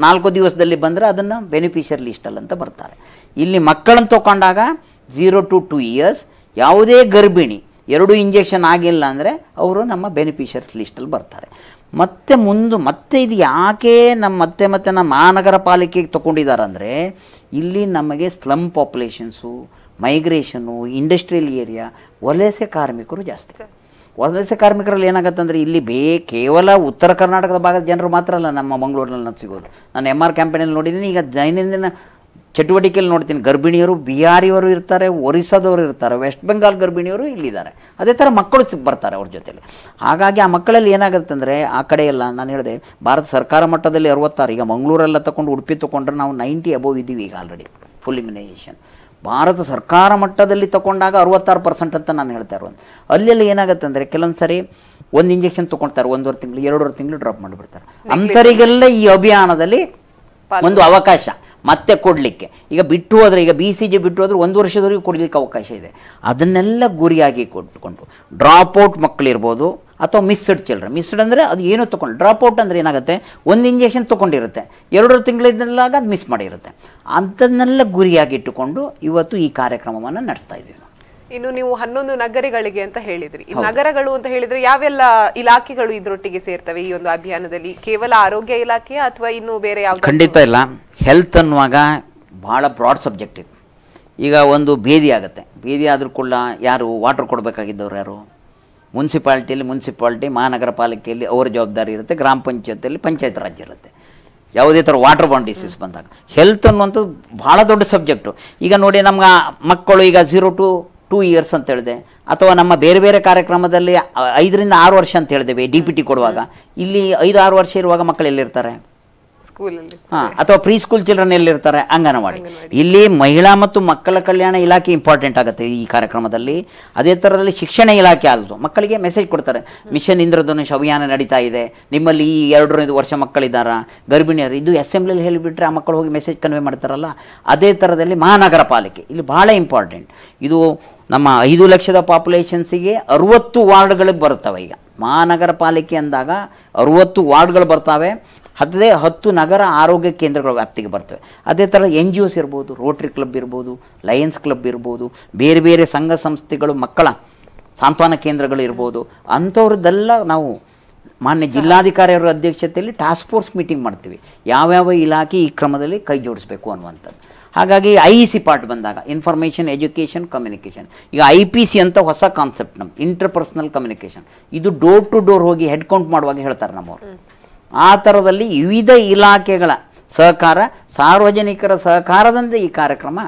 4 ದಿವಸದಲ್ಲಿ ಬಂದರೆ ಅದನ್ನು ಬೆನಿಫಿಷರ್ ಲಿಸ್ಟಲ್ಲಿ ಅಂತ ಬರ್ತಾರೆ. ಇಲ್ಲಿ ಮಕ್ಕಳನ್ನು ತೊಗೊಂಡಾಗ 0 to 2 ಇಯರ್ಸ್ ಯಾವುದೇ ಗರ್ಭಿಣಿ 2 ಇಂಜೆಕ್ಷನ್ ಆಗಿಲ್ಲ ಅಂದರೆ ಅವರು ನಮ್ಮ ಬೆನಿಫಿಷರೀಸ್ ಲಿಸ್ಟಲ್ಲಿ ಬರ್ತಾರೆ. ಮತ್ತೆ ಇದು ಯಾಕೆ ಮತ್ತೆ ನಮ್ಮ ಮಹಾನಗರ ಪಾಲಿಕೆಗೆ ತೊಗೊಂಡಿದ್ದಾರೆ ಅಂದರೆ ಇಲ್ಲಿ ನಮಗೆ ಸ್ಲಮ್ ಪಾಪ್ಯುಲೇಷನ್ಸು, ಮೈಗ್ರೇಷನ್ನು, ಇಂಡಸ್ಟ್ರಿಯಲ್ ಏರಿಯಾ, ವಲಸೆ ಕಾರ್ಮಿಕರು ಜಾಸ್ತಿ. ವಲಸೆ ಕಾರ್ಮಿಕರಲ್ಲಿ ಏನಾಗುತ್ತೆ ಅಂದರೆ ಇಲ್ಲಿ ಕೇವಲ ಉತ್ತರ ಕರ್ನಾಟಕದ ಭಾಗದ ಜನರು ಮಾತ್ರ ಅಲ್ಲ ನಮ್ಮ ಮಂಗಳೂರಿನಲ್ಲಿ ಸಿಗೋದು. ನಾನು MR ಕ್ಯಾಂಪೇನಲ್ಲಿ ನೋಡಿದ್ದೀನಿ. ಈಗ ದೈನಂದಿನ ಚಟುವಟಿಕೆಯಲ್ಲಿ ನೋಡ್ತೀನಿ, ಗರ್ಭಿಣಿಯರು ಬಿಹಾರಿಯವರು ಇರ್ತಾರೆ, ಒರಿಸ್ಸಾದವರು ಇರ್ತಾರೆ, ವೆಸ್ಟ್ ಬೆಂಗಾಲ್ ಗರ್ಭಿಣಿಯವರು ಇಲ್ಲಿದ್ದಾರೆ. ಅದೇ ಥರ ಮಕ್ಕಳು ಬರ್ತಾರೆ ಅವ್ರ ಜೊತೆಲಿ. ಹಾಗಾಗಿ ಆ ಮಕ್ಕಳಲ್ಲಿ ಏನಾಗುತ್ತೆ ಅಂದರೆ ಆ ಕಡೆ ಎಲ್ಲ ನಾನು ಹೇಳಿದೆ ಭಾರತ ಸರ್ಕಾರ ಮಟ್ಟದಲ್ಲಿ 66, ಈಗ ಮಂಗಳೂರೆಲ್ಲ ತೊಗೊಂಡು ಉಡುಪಿ ತೊಗೊಂಡ್ರೆ ನಾವು 90 ಅಬೋವ್ ಇದ್ದೀವಿ ಈಗ ಆಲ್ರೆಡಿ ಫುಲ್ ಇಮ್ಯುನೈಸೇಷನ್. ಭಾರತ ಸರ್ಕಾರ ಮಟ್ಟದಲ್ಲಿ ತೊಗೊಂಡಾಗ 66% ಅಂತ ನಾನು ಹೇಳ್ತಾ ಇರೋದು. ಅಲ್ಲೆಲ್ಲ ಏನಾಗುತ್ತೆ ಅಂದರೆ ಕೆಲವೊಂದು ಸರಿ 1 ಇಂಜೆಕ್ಷನ್ ತೊಗೊಳ್ತಾರೆ, 1.5 ತಿಂಗಳು 2.5 ತಿಂಗಳು ಡ್ರಾಪ್ ಮಾಡಿಬಿಡ್ತಾರೆ. ಅಂಥವರಿಗೆಲ್ಲ ಈ ಅಭಿಯಾನದಲ್ಲಿ ಒಂದು ಅವಕಾಶ ಮತ್ತೆ ಕೊಡಲಿಕ್ಕೆ. ಈಗ ಬಿಟ್ಟು ಹೋದರೆ, ಈಗ BCG ಬಿಟ್ಟು ಹೋದರೆ 1 ವರ್ಷದವರೆಗೂ ಕೊಡಲಿಕ್ಕೆ ಅವಕಾಶ ಇದೆ. ಅದನ್ನೆಲ್ಲ ಗುರಿಯಾಗಿ ಕೊಟ್ಟುಕೊಂಡು ಡ್ರಾಪ್ಔಟ್ ಮಕ್ಕಳಿರ್ಬೋದು ಅಥವಾ ಮಿಸ್ಡ್ ಚಿಲ್ಡ್ರನ್. ಮಿಸ್ಡ್ ಅಂದರೆ ಅದು ಏನೋ ತೊಗೊಂಡು, ಡ್ರಾಪ್ಔಟ್ ಅಂದರೆ ಏನಾಗುತ್ತೆ 1 ಇಂಜೆಕ್ಷನ್ ತೊಗೊಂಡಿರುತ್ತೆ, 2 ತಿಂಗಳಿದ್ದಲ್ಲಾಗ ಅದು ಮಿಸ್ ಮಾಡಿರುತ್ತೆ. ಅಂಥನ್ನೆಲ್ಲ ಗುರಿಯಾಗಿಟ್ಟುಕೊಂಡು ಇವತ್ತು ಈ ಕಾರ್ಯಕ್ರಮವನ್ನು ನಡೆಸ್ತಾ ಇದ್ದೀವಿ. ಇನ್ನು ನೀವು 11 ನಗರಗಳಿಗೆ ಅಂತ ಹೇಳಿದ್ರಿ. ಈ ನಗರಗಳು ಅಂತ ಹೇಳಿದ್ರೆ ಯಾವೆಲ್ಲ ಇಲಾಖೆಗಳು ಇದರೊಟ್ಟಿಗೆ ಸೇರ್ತವೆ ಈ ಒಂದು ಅಭಿಯಾನದಲ್ಲಿ? ಕೇವಲ ಆರೋಗ್ಯ ಇಲಾಖೆ ಅಥವಾ ಇನ್ನು ಬೇರೆ ಯಾವ? ಖಂಡಿತ ಇಲ್ಲ. ಹೆಲ್ತ್ ಅನ್ನುವಾಗ ಭಾಳ ಬ್ರಾಡ್ ಸಬ್ಜೆಕ್ಟ್ ಇದೆ. ಈಗ ಒಂದು ಭೇದಿ ಆಗುತ್ತೆ, ಭೇದಿ ಆದರೂ ಕೂಡ ಯಾರು ವಾಟರ್ ಕೊಡಬೇಕಾಗಿದ್ದವ್ರು ಯಾರು? ಮುನ್ಸಿಪಾಲ್ಟಿ, ಮಹಾನಗರ ಪಾಲಿಕೆಯಲ್ಲಿ ಅವರ ಜವಾಬ್ದಾರಿ ಇರುತ್ತೆ, ಗ್ರಾಮ ಪಂಚಾಯತಿಯಲ್ಲಿ ಪಂಚಾಯತ್ ರಾಜ್ ಇರುತ್ತೆ. ಯಾವುದೇ ಥರ ವಾಟರ್ ಬಾರ್ನ್ ಡಿಸೀಸ್ ಬಂದಾಗ ಹೆಲ್ತ್ ಅನ್ನುವಂಥದ್ದು ಭಾಳ ದೊಡ್ಡ ಸಬ್ಜೆಕ್ಟು. ಈಗ ನೋಡಿ ನಮ್ಗೆ ಮಕ್ಕಳು ಈಗ 0 to 2 years ಅಂತ ಹೇಳಿದೆ, ಅಥವಾ ನಮ್ಮ ಬೇರೆ ಬೇರೆ ಕಾರ್ಯಕ್ರಮದಲ್ಲಿ 5 ರಿಂದ 6 ವರ್ಷ ಅಂತ ಹೇಳಿದ್ದೇವೆ DPT ಕೊಡುವಾಗ. ಇಲ್ಲಿ 5-6 ವರ್ಷ ಇರುವಾಗ ಮಕ್ಕಳು ಎಲ್ಲಿರ್ತಾರೆ? ಸ್ಕೂಲಲ್ಲಿ. ಅಥವಾ ಪ್ರೀ ಸ್ಕೂಲ್ ಚಿಲ್ಡ್ರನ್ ಎಲ್ಲಿರ್ತಾರೆ? ಅಂಗನವಾಡಿ. ಇಲ್ಲಿ ಮಹಿಳಾ ಮತ್ತು ಮಕ್ಕಳ ಕಲ್ಯಾಣ ಇಲಾಖೆ ಇಂಪಾರ್ಟೆಂಟ್ ಆಗುತ್ತೆ ಈ ಕಾರ್ಯಕ್ರಮದಲ್ಲಿ. ಅದೇ ಥರದಲ್ಲಿ ಶಿಕ್ಷಣ ಇಲಾಖೆ ಆಗೋದು, ಮಕ್ಕಳಿಗೆ ಮೆಸೇಜ್ ಕೊಡ್ತಾರೆ, ಮಿಷನ್ ಇಂದ್ರಧನುಷ್ ಅಭಿಯಾನ ನಡೀತಾ ಇದೆ, ನಿಮ್ಮಲ್ಲಿ ಈ 2-5 ವರ್ಷ ಮಕ್ಕಳಿದ್ದಾರಾ, ಗರ್ಭಿಣಿಯರು, ಇದು ಅಸೆಂಬ್ಲಿಯಲ್ಲಿ ಹೇಳಿಬಿಟ್ರೆ ಆ ಮಕ್ಕಳು ಹೋಗಿ ಮೆಸೇಜ್ ಕನ್ವೆ ಮಾಡ್ತಾರಲ್ಲ. ಅದೇ ಥರದಲ್ಲಿ ಮಹಾನಗರ ಪಾಲಿಕೆ ಇಲ್ಲಿ ಭಾಳ ಇಂಪಾರ್ಟೆಂಟ್. ಇದು ನಮ್ಮ 5 ಲಕ್ಷದ ಪಾಪ್ಯುಲೇಷನ್ಸಿಗೆ 60 ವಾರ್ಡ್ಗಳಿಗೆ ಬರ್ತವೆ. ಈಗ ಮಹಾನಗರ ಪಾಲಿಕೆ ಅಂದಾಗ 60 ವಾರ್ಡ್ಗಳು ಬರ್ತವೆ. 10 ನಗರ ಆರೋಗ್ಯ ಕೇಂದ್ರಗಳ ವ್ಯಾಪ್ತಿಗೆ ಬರ್ತವೆ. ಅದೇ ಥರ NGOs ಇರ್ಬೋದು, ರೋಟ್ರಿ ಕ್ಲಬ್ ಇರ್ಬೋದು, ಲಯನ್ಸ್ ಕ್ಲಬ್ ಇರ್ಬೋದು, ಬೇರೆ ಬೇರೆ ಸಂಘ ಸಂಸ್ಥೆಗಳು, ಮಕ್ಕಳ ಸಾಂತ್ವನ ಕೇಂದ್ರಗಳು ಇರ್ಬೋದು. ಅಂಥವ್ರದ್ದೆಲ್ಲ ನಾವು ಮಾನ್ಯ ಜಿಲ್ಲಾಧಿಕಾರಿಯವರ ಅಧ್ಯಕ್ಷತೆಯಲ್ಲಿ ಟಾಸ್ಕ್ ಫೋರ್ಸ್ ಮೀಟಿಂಗ್ ಮಾಡ್ತೀವಿ, ಯಾವ್ಯಾವ ಇಲಾಖೆ ಈ ಕ್ರಮದಲ್ಲಿ ಕೈ ಜೋಡಿಸ್ಬೇಕು ಅನ್ನುವಂಥದ್ದು. ಹಾಗಾಗಿ IEC ಪಾರ್ಟ್ ಬಂದಾಗ ಇನ್ಫಾರ್ಮೇಷನ್ ಎಜುಕೇಷನ್ ಕಮ್ಯುನಿಕೇಷನ್, ಈಗ IPC ಅಂತ ಹೊಸ ಕಾನ್ಸೆಪ್ಟ್ ನಮ್ಮ ಇಂಟರ್ಪರ್ಸನಲ್ ಕಮ್ಯುನಿಕೇಷನ್. ಇದು ಡೋರ್ ಟು ಡೋರ್ ಹೋಗಿ ಹೆಡ್ ಕೌಂಟ್ ಮಾಡುವಾಗ ಹೇಳ್ತಾರೆ ನಮ್ಮವರು. ಆ ಥರದಲ್ಲಿ ವಿವಿಧ ಇಲಾಖೆಗಳ ಸಹಕಾರ, ಸಾರ್ವಜನಿಕರ ಸಹಕಾರದಿಂದ ಈ ಕಾರ್ಯಕ್ರಮ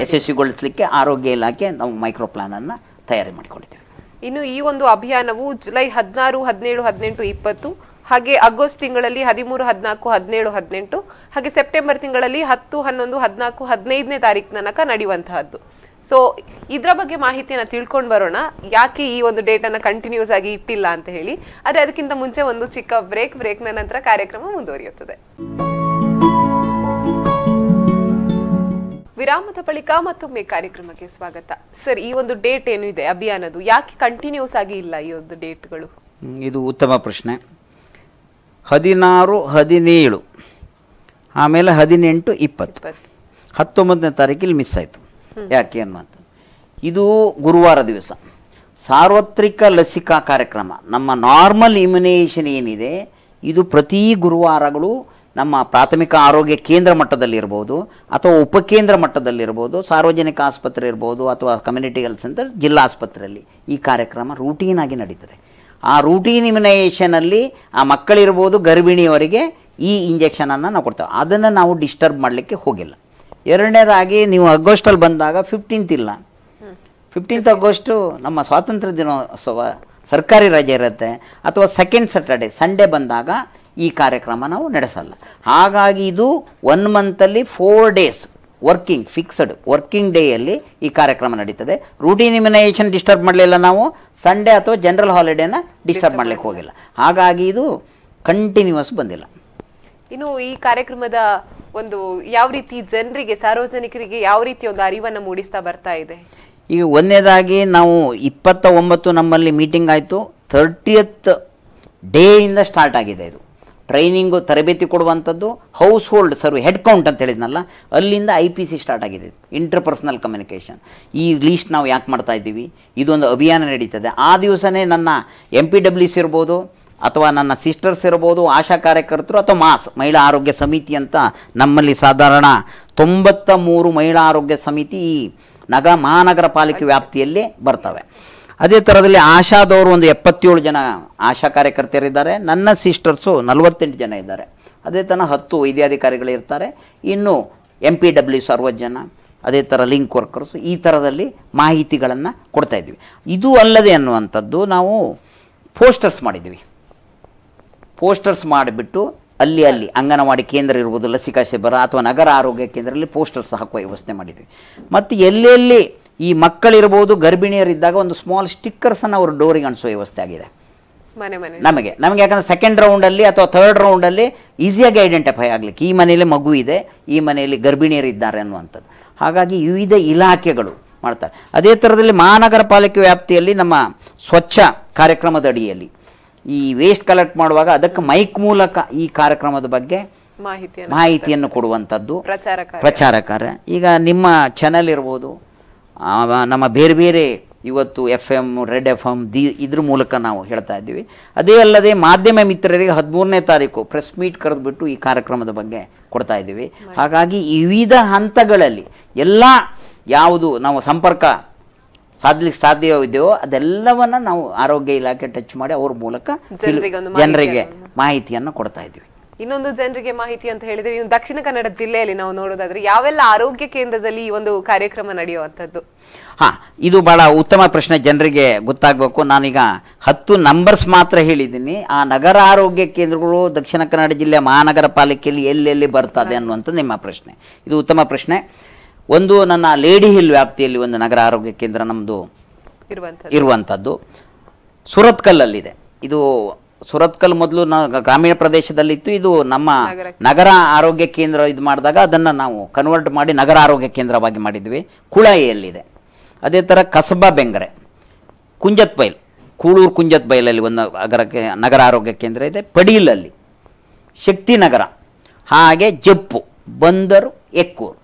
ಯಶಸ್ವಿಗೊಳಿಸಲಿಕ್ಕೆ ಆರೋಗ್ಯ ಇಲಾಖೆ ನಾವು ಮೈಕ್ರೋ ಪ್ಲಾನನ್ನು ತಯಾರಿ ಮಾಡಿಕೊಂಡಿದ್ದೇವೆ. ಇನ್ನು ಈ ಒಂದು ಅಭಿಯಾನವು ಜುಲೈ 16, 17, 18, 20, ಹಾಗೆ ಆಗಸ್ಟ್ ತಿಂಗಳಲ್ಲಿ 13, 14, 17, 18, ಹಾಗೆ ಸೆಪ್ಟೆಂಬರ್ ತಿಂಗಳಲ್ಲಿ 10, 11, 14, 15ನೇ ತಾರೀಕು ತನಕ ನಡೆಯುವಂತಹದ್ದು. ಸೊ ಇದರ ಬಗ್ಗೆ ಮಾಹಿತಿಯನ್ನು ತಿಳ್ಕೊಂಡು ಬರೋಣ, ಯಾಕೆ ಈ ಒಂದು ಡೇಟನ್ನು ಕಂಟಿನ್ಯೂಸ್ ಆಗಿ ಇಟ್ಟಿಲ್ಲ ಅಂತ ಹೇಳಿ. ಆದರೆ ಅದಕ್ಕಿಂತ ಮುಂಚೆ ಒಂದು ಚಿಕ್ಕ ಬ್ರೇಕ್ನ ನಂತರ ಕಾರ್ಯಕ್ರಮ ಮುಂದುವರಿಯುತ್ತದೆ. ವಿರಾಮದ ಬಳಿಕ ಮತ್ತೊಮ್ಮೆ ಕಾರ್ಯಕ್ರಮಕ್ಕೆ ಸ್ವಾಗತ. ಸರ್, ಈ ಒಂದು ಡೇಟ್ ಏನು ಇದೆ ಅಭಿಯಾನದು, ಯಾಕೆ ಕಂಟಿನ್ಯೂಸ್ ಆಗಿ ಇಲ್ಲ ಈ ಒಂದು ಡೇಟ್ಗಳು? ಇದು ಉತ್ತಮ ಪ್ರಶ್ನೆ. 16, 17, ಆಮೇಲೆ 18, 20, 19ನೇ ತಾರೀಕಿಲ್ಲಿ ಮಿಸ್ ಆಯಿತು. ಯಾಕೆ ಅನ್ನುವಂಥ, ಇದು ಗುರುವಾರ ದಿವಸ ಸಾರ್ವತ್ರಿಕ ಲಸಿಕಾ ಕಾರ್ಯಕ್ರಮ. ನಮ್ಮ ನಾರ್ಮಲ್ ಇಮ್ಯುನೈಸೇಷನ್ ಏನಿದೆ ಇದು ಪ್ರತಿ ಗುರುವಾರಗಳು ನಮ್ಮ ಪ್ರಾಥಮಿಕ ಆರೋಗ್ಯ ಕೇಂದ್ರ ಮಟ್ಟದಲ್ಲಿರ್ಬೋದು ಅಥವಾ ಉಪಕೇಂದ್ರ ಮಟ್ಟದಲ್ಲಿರ್ಬೋದು, ಸಾರ್ವಜನಿಕ ಆಸ್ಪತ್ರೆ ಇರ್ಬೋದು ಅಥವಾ ಕಮ್ಯುನಿಟಿ ಹೆಲ್ತ್ ಸೆಂಟರ್, ಜಿಲ್ಲಾ ಆಸ್ಪತ್ರೆಯಲ್ಲಿ ಈ ಕಾರ್ಯಕ್ರಮ ರೂಟೀನಾಗಿ ನಡೀತದೆ. ಆ ರೂಟೀನ್ ಇಮ್ಯುನೈಸೇಷನಲ್ಲಿ ಆ ಮಕ್ಕಳಿರ್ಬೋದು, ಗರ್ಭಿಣಿಯವರಿಗೆ ಈ ಇಂಜೆಕ್ಷನನ್ನು ನಾವು ಕೊಡ್ತೇವೆ. ಅದನ್ನು ನಾವು ಡಿಸ್ಟರ್ಬ್ ಮಾಡಲಿಕ್ಕೆ ಹೋಗಿಲ್ಲ. ಎರಡನೇದಾಗಿ ನೀವು ಆಗಸ್ಟಲ್ಲಿ ಬಂದಾಗ 15th ಇಲ್ಲ, 15th ಆಗಸ್ಟು ನಮ್ಮ ಸ್ವಾತಂತ್ರ್ಯ ದಿನೋತ್ಸವ ಸರ್ಕಾರಿ ರಜೆ ಇರುತ್ತೆ, ಅಥವಾ ಸೆಕೆಂಡ್ ಸ್ಯಾಟರ್ಡೆ ಸಂಡೇ ಬಂದಾಗ ಈ ಕಾರ್ಯಕ್ರಮ ನಾವು ನಡೆಸಲ್ಲ. ಹಾಗಾಗಿ ಇದು 1 ಮಂತಲ್ಲಿ 4 days ವರ್ಕಿಂಗ್ ಫಿಕ್ಸ್ಡ್ ವರ್ಕಿಂಗ್ ಡೇಯಲ್ಲಿ ಈ ಕಾರ್ಯಕ್ರಮ ನಡೀತದೆ. ರೂಟೀನ್ ಇಮ್ಯುನೈಸೇಷನ್ ಡಿಸ್ಟರ್ಬ್ ಮಾಡಲಿಲ್ಲ ನಾವು, ಸಂಡೇ ಅಥವಾ ಜನರಲ್ ಹಾಲಿಡೇನ ಡಿಸ್ಟರ್ಬ್ ಮಾಡಲಿಕ್ಕೆ ಹೋಗಿಲ್ಲ. ಹಾಗಾಗಿ ಇದು ಕಂಟಿನ್ಯೂಸ್ ಬಂದಿಲ್ಲ. ಇನ್ನು ಈ ಕಾರ್ಯಕ್ರಮದ ಒಂದು ಯಾವ ರೀತಿ ಜನರಿಗೆ, ಸಾರ್ವಜನಿಕರಿಗೆ ಯಾವ ರೀತಿ ಒಂದು ಅರಿವನ್ನು ಮೂಡಿಸ್ತಾ ಬರ್ತಾ ಇದೆ? ಈಗ ಒಂದನೇದಾಗಿ ನಾವು 29 ನಮ್ಮಲ್ಲಿ ಮೀಟಿಂಗ್ ಆಯಿತು, 30th ಡೇಯಿಂದ ಸ್ಟಾರ್ಟ್ ಆಗಿದೆ. ಇದು ಟ್ರೈನಿಂಗು ತರಬೇತಿ ಕೊಡುವಂಥದ್ದು, house hold survey head count ಅಂತ ಹೇಳಿದ್ನಲ್ಲ, ಅಲ್ಲಿಂದ IPC ಸ್ಟಾರ್ಟ್ ಆಗಿದೆ, ಇಂಟರ್ಪರ್ಸನಲ್ ಕಮ್ಯುನಿಕೇಷನ್. ಈ ಲೀಸ್ಟ್ ನಾವು ಯಾಕೆ ಮಾಡ್ತಾ ಇದ್ದೀವಿ, ಇದೊಂದು ಅಭಿಯಾನ ನಡೀತದೆ. ಆ ದಿವಸನೇ ನನ್ನ MPWC ಇರ್ಬೋದು, ಅಥವಾ ನನ್ನ ಸಿಸ್ಟರ್ಸ್ ಇರ್ಬೋದು, ಆಶಾ ಕಾರ್ಯಕರ್ತರು, ಅಥವಾ MAS ಮಹಿಳಾ ಆರೋಗ್ಯ ಸಮಿತಿ ಅಂತ ನಮ್ಮಲ್ಲಿ ಸಾಧಾರಣ 93 ಮಹಿಳಾ ಆರೋಗ್ಯ ಸಮಿತಿ ಈ ಮಹಾನಗರ ಪಾಲಿಕೆ ವ್ಯಾಪ್ತಿಯಲ್ಲಿ ಬರ್ತವೆ. ಅದೇ ಥರದಲ್ಲಿ ಆಶಾದವರು ಒಂದು 77 ಜನ ಆಶಾ ಕಾರ್ಯಕರ್ತರಿದ್ದಾರೆ. ನನ್ನ ಸಿಸ್ಟರ್ಸು 48 ಜನ ಇದ್ದಾರೆ. ಅದೇ ಥರ 10 ವೈದ್ಯಾಧಿಕಾರಿಗಳಿರ್ತಾರೆ. ಇನ್ನು MPWC 60 ಜನ, ಅದೇ ಥರ ಲಿಂಕ್ ವರ್ಕರ್ಸು, ಈ ಥರದಲ್ಲಿ ಮಾಹಿತಿಗಳನ್ನು ಕೊಡ್ತಾಯಿದ್ವಿ. ಇದು ಅಲ್ಲದೆ ಅನ್ನುವಂಥದ್ದು ನಾವು ಪೋಸ್ಟರ್ಸ್ ಮಾಡಿದ್ವಿ. ಪೋಸ್ಟರ್ಸ್ ಮಾಡಿಬಿಟ್ಟು ಅಲ್ಲಿ ಅಂಗನವಾಡಿ ಕೇಂದ್ರ ಇರ್ಬೋದು, ಲಸಿಕಾ ಶಿಬಿರ ಅಥವಾ ನಗರ ಆರೋಗ್ಯ ಕೇಂದ್ರದಲ್ಲಿ ಪೋಸ್ಟರ್ಸ್ ಹಾಕುವ ವ್ಯವಸ್ಥೆ ಮಾಡಿದ್ವಿ. ಮತ್ತು ಎಲ್ಲೆಲ್ಲಿ ಈ ಮಕ್ಕಳಿರ್ಬೋದು, ಗರ್ಭಿಣಿಯರಿದ್ದಾಗ ಒಂದು ಸ್ಮಾಲ್ ಸ್ಟಿಕ್ಕರ್ಸನ್ನು ಅವರು ಡೋರಿಗೆ ಅಂಟಿಸೋ ವ್ಯವಸ್ಥೆ ಆಗಿದೆ ನಮಗೆ. ಯಾಕಂದರೆ ಸೆಕೆಂಡ್ ರೌಂಡಲ್ಲಿ ಅಥವಾ ಥರ್ಡ್ ರೌಂಡಲ್ಲಿ ಈಸಿಯಾಗಿ ಐಡೆಂಟಿಫೈ ಆಗಲಿಕ್ಕೆ, ಈ ಮನೆಯಲ್ಲಿ ಮಗು ಇದೆ, ಈ ಮನೆಯಲ್ಲಿ ಗರ್ಭಿಣಿಯರಿದ್ದಾರೆ ಅನ್ನುವಂಥದ್ದು. ಹಾಗಾಗಿ ವಿವಿಧ ಇಲಾಖೆಗಳು ಮಾಡ್ತಾರೆ. ಅದೇ ಥರದಲ್ಲಿ ಮಹಾನಗರ ಪಾಲಿಕೆ ವ್ಯಾಪ್ತಿಯಲ್ಲಿ ನಮ್ಮ ಸ್ವಚ್ಛ ಕಾರ್ಯಕ್ರಮದ ಅಡಿಯಲ್ಲಿ ಈ ವೇಸ್ಟ್ ಕಲೆಕ್ಟ್ ಮಾಡುವಾಗ ಅದಕ್ಕೆ ಮೈಕ್ ಮೂಲಕ ಈ ಕಾರ್ಯಕ್ರಮದ ಬಗ್ಗೆ ಮಾಹಿತಿಯನ್ನು ಕೊಡುವಂಥದ್ದು ಪ್ರಚಾರ ಕಾರ್ಯ. ಈಗ ನಿಮ್ಮ ಚಾನೆಲ್ ಇರ್ಬೋದು, ನಮ್ಮ ಬೇರೆ ಬೇರೆ ಇವತ್ತು FM, ರೆಡ್ FM ಇದ್ರ ಮೂಲಕ ನಾವು ಹೇಳ್ತಾ ಇದ್ದೀವಿ. ಅದೇ ಅಲ್ಲದೆ ಮಾಧ್ಯಮ ಮಿತ್ರರಿಗೆ 13ನೇ ತಾರೀಕು ಪ್ರೆಸ್ ಮೀಟ್ ಕರೆದುಬಿಟ್ಟು ಈ ಕಾರ್ಯಕ್ರಮದ ಬಗ್ಗೆ ಕೊಡ್ತಾ ಇದ್ದೀವಿ. ಹಾಗಾಗಿ ವಿವಿಧ ಹಂತಗಳಲ್ಲಿ ಎಲ್ಲ ಯಾವುದು ನಾವು ಸಂಪರ್ಕ ಸಾಧಲಿಕ್ಕೆ ಸಾಧ್ಯವಿದೆಯೋ ಅದೆಲ್ಲವನ್ನ ನಾವು ಆರೋಗ್ಯ ಇಲಾಖೆ ಟಚ್ ಮಾಡಿ ಅವ್ರ ಮೂಲಕ ಜನರಿಗೆ ಮಾಹಿತಿಯನ್ನು ಕೊಡ್ತಾ ಇದ್ದೀವಿ. ಇನ್ನೊಂದು ಜನರಿಗೆ ಮಾಹಿತಿ ಅಂತ ಹೇಳಿದ್ರೆ, ಇನ್ನು ದಕ್ಷಿಣ ಕನ್ನಡ ಜಿಲ್ಲೆಯಲ್ಲಿ ನಾವು ನೋಡೋದಾದ್ರೆ ಯಾವೆಲ್ಲ ಆರೋಗ್ಯ ಕೇಂದ್ರದಲ್ಲಿ ಈ ಒಂದು ಕಾರ್ಯಕ್ರಮ ನಡೆಯುವಂಥದ್ದು? ಇದು ಬಹಳ ಉತ್ತಮ ಪ್ರಶ್ನೆ, ಜನರಿಗೆ ಗೊತ್ತಾಗಬೇಕು. ನಾನೀಗ 10 ನಂಬರ್ಸ್ ಮಾತ್ರ ಹೇಳಿದ್ದೀನಿ. ಆ ನಗರ ಆರೋಗ್ಯ ಕೇಂದ್ರಗಳು ದಕ್ಷಿಣ ಕನ್ನಡ ಜಿಲ್ಲೆ ಮಹಾನಗರ ಪಾಲಿಕೆಯಲ್ಲಿ ಎಲ್ಲೆಲ್ಲಿ ಬರ್ತದೆ ಅನ್ನುವಂಥದ್ದು ನಿಮ್ಮ ಪ್ರಶ್ನೆ. ಇದು ಉತ್ತಮ ಪ್ರಶ್ನೆ. ಒಂದು ನನ್ನ ಲೇಡಿ ಹಿಲ್ ವ್ಯಾಪ್ತಿಯಲ್ಲಿ ಒಂದು ನಗರ ಆರೋಗ್ಯ ಕೇಂದ್ರ ನಮ್ಮದು ಇರುವಂಥದ್ದು ಸುರತ್ಕಲ್ಲಲ್ಲಿದೆ. ಇದು ಸುರತ್ಕಲ್ ಮೊದಲು ಗ್ರಾಮೀಣ ಪ್ರದೇಶದಲ್ಲಿತ್ತು. ಇದು ನಮ್ಮ ನಗರ ಆರೋಗ್ಯ ಕೇಂದ್ರ ಇದು ಮಾಡಿದಾಗ ಅದನ್ನು ನಾವು ಕನ್ವರ್ಟ್ ಮಾಡಿ ನಗರ ಆರೋಗ್ಯ ಕೇಂದ್ರವಾಗಿ ಮಾಡಿದ್ವಿ. ಕುಳಾಯಿಯಲ್ಲಿದೆ. ಅದೇ ಥರ ಕಸಬಾ ಬೆಂಗರೆ, ಕುಂಜತ್ಬೈಲ್, ಕೂಳೂರು ಕುಂಜತ್ಬೈಲಲ್ಲಿ ಒಂದು ನಗರ ಆರೋಗ್ಯ ಕೇಂದ್ರ ಇದೆ. ಪಡೀಲಲ್ಲಿ, ಶಕ್ತಿನಗರ, ಹಾಗೆ ಜಪ್ಪು, ಬಂದರು, ಎಕ್ಕೂರು,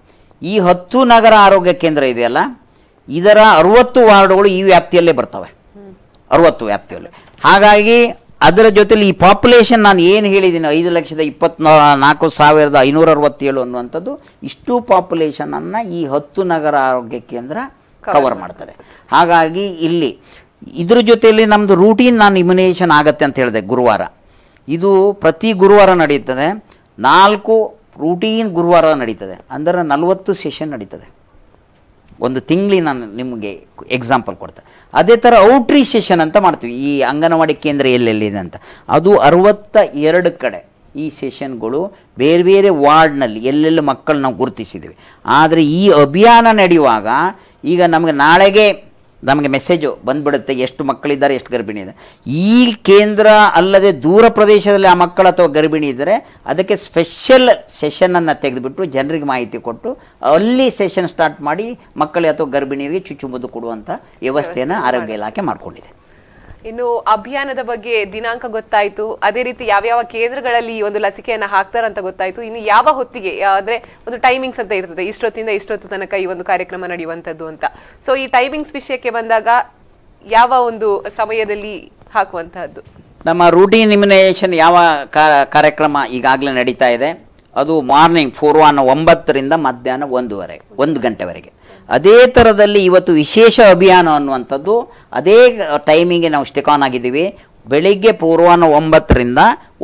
ಈ 10 ನಗರ ಆರೋಗ್ಯ ಕೇಂದ್ರ ಇದೆಯಲ್ಲ, ಇದರ 60 ವಾರ್ಡ್ಗಳು ಈ ವ್ಯಾಪ್ತಿಯಲ್ಲೇ ಬರ್ತವೆ, 60 ವ್ಯಾಪ್ತಿಯಲ್ಲಿ. ಹಾಗಾಗಿ ಅದರ ಜೊತೆಲಿ ಈ ಪಾಪ್ಯುಲೇಷನ್ ನಾನು ಏನು ಹೇಳಿದ್ದೀನಿ 5,24,567 ಅನ್ನುವಂಥದ್ದು, ಇಷ್ಟು ಪಾಪ್ಯುಲೇಷನನ್ನು ಈ 10 ನಗರ ಆರೋಗ್ಯ ಕೇಂದ್ರ ಕವರ್ ಮಾಡ್ತದೆ. ಹಾಗಾಗಿ ಇಲ್ಲಿ ಇದ್ರ ಜೊತೆಯಲ್ಲಿ ನಮ್ಮದು ರೂಟೀನ್ ಇಮ್ಯುನೇಷನ್ ಆಗುತ್ತೆ ಅಂತ ಹೇಳಿದೆ ಗುರುವಾರ. ಇದು ಪ್ರತಿ ಗುರುವಾರ ನಡೀತದೆ. 4 ರೂಟೀನ್ ಗುರುವಾರ ನಡೀತದೆ. ಅಂದರೆ 40 ಸೆಷನ್ ನಡೀತದೆ ಒಂದು ತಿಂಗಳಿಗೆ. ನಾನು ನಿಮಗೆ ಎಕ್ಸಾಂಪಲ್ ಕೊಡ್ತೇನೆ. ಅದೇ ಥರ ಔಟ್ರೀಚ್ ಸೆಷನ್ ಅಂತ ಮಾಡ್ತೀವಿ. ಈ ಅಂಗನವಾಡಿ ಕೇಂದ್ರ ಎಲ್ಲೆಲ್ಲಿದೆ ಅಂತ, ಅದು 62 ಕಡೆ ಈ ಸೆಷನ್ಗಳು ಬೇರೆ ಬೇರೆ ವಾರ್ಡ್ನಲ್ಲಿ ಎಲ್ಲೆಲ್ಲಿ ಮಕ್ಕಳು ನಾವು ಗುರುತಿಸಿದ್ವಿ. ಆದರೆ ಈ ಅಭಿಯಾನ ನಡೆಯುವಾಗ ಈಗ ನಮಗೆ ಮೆಸೇಜು ಬಂದ್ಬಿಡುತ್ತೆ, ಎಷ್ಟು ಮಕ್ಕಳಿದ್ದಾರೆ, ಎಷ್ಟು ಗರ್ಭಿಣಿ ಇದೆ. ಈ ಕೇಂದ್ರ ಅಲ್ಲದೆ ದೂರ ಪ್ರದೇಶದಲ್ಲಿ ಆ ಮಕ್ಕಳು ಅಥವಾ ಗರ್ಭಿಣಿ ಇದ್ದರೆ ಅದಕ್ಕೆ ಸ್ಪೆಷಲ್ ಸೆಷನನ್ನು ತೆಗೆದುಬಿಟ್ಟು ಜನರಿಗೆ ಮಾಹಿತಿ ಕೊಟ್ಟು ಅಲ್ಲಿ ಸೆಷನ್ ಸ್ಟಾರ್ಟ್ ಮಾಡಿ ಮಕ್ಕಳಿಗೆ ಅಥವಾ ಗರ್ಭಿಣಿಯರಿಗೆ ಚುಚ್ಚುಮದ್ದು ಕೊಡುವಂಥ ವ್ಯವಸ್ಥೆಯನ್ನು ಆರೋಗ್ಯ ಇಲಾಖೆ ಮಾಡಿಕೊಂಡಿದೆ. ಇನ್ನು ಅಭಿಯಾನದ ಬಗ್ಗೆ ದಿನಾಂಕ ಗೊತ್ತಾಯ್ತು, ಅದೇ ರೀತಿ ಯಾವ್ಯಾವ ಕೇಂದ್ರಗಳಲ್ಲಿ ಈ ಒಂದು ಲಸಿಕೆಯನ್ನ ಹಾಕ್ತಾರಂತ ಗೊತ್ತಾಯ್ತು. ಇನ್ನು ಯಾವ ಹೊತ್ತಿಗೆ ಅಂದ್ರೆ ಒಂದು ಟೈಮಿಂಗ್ಸ್ ಅಂತ ಇರ್ತದೆ, ಇಷ್ಟೊತ್ತಿಂದ ಇಷ್ಟೊತ್ತು ತನಕ ಈ ಒಂದು ಕಾರ್ಯಕ್ರಮ ನಡೆಯುವಂಥದ್ದು ಅಂತ. ಸೊ ಈ ಟೈಮಿಂಗ್ಸ್ ವಿಷಯಕ್ಕೆ ಬಂದಾಗ ಯಾವ ಒಂದು ಸಮಯದಲ್ಲಿ ಹಾಕುವಂತಹದ್ದು? ನಮ್ಮ ರೂಟೀನ್ ಇಮ್ಯುನೈಸೇಷನ್ ಯಾವ ಕಾರ್ಯಕ್ರಮ ಈಗಾಗಲೇ ನಡೀತಾ ಇದೆ, ಅದು ಮಾರ್ನಿಂಗ್ 9ರಿಂದ ಮಧ್ಯಾಹ್ನ 1 ಗಂಟೆವರೆಗೆ. ಅದೇ ಥರದಲ್ಲಿ ಇವತ್ತು ವಿಶೇಷ ಅಭಿಯಾನ ಅನ್ನುವಂಥದ್ದು ಅದೇ ಟೈಮಿಗೆ ನಾವು ಸ್ಟಿಕ್ ಆನ್ ಆಗಿದ್ದೀವಿ. ಬೆಳಿಗ್ಗೆ 9ರಿಂದ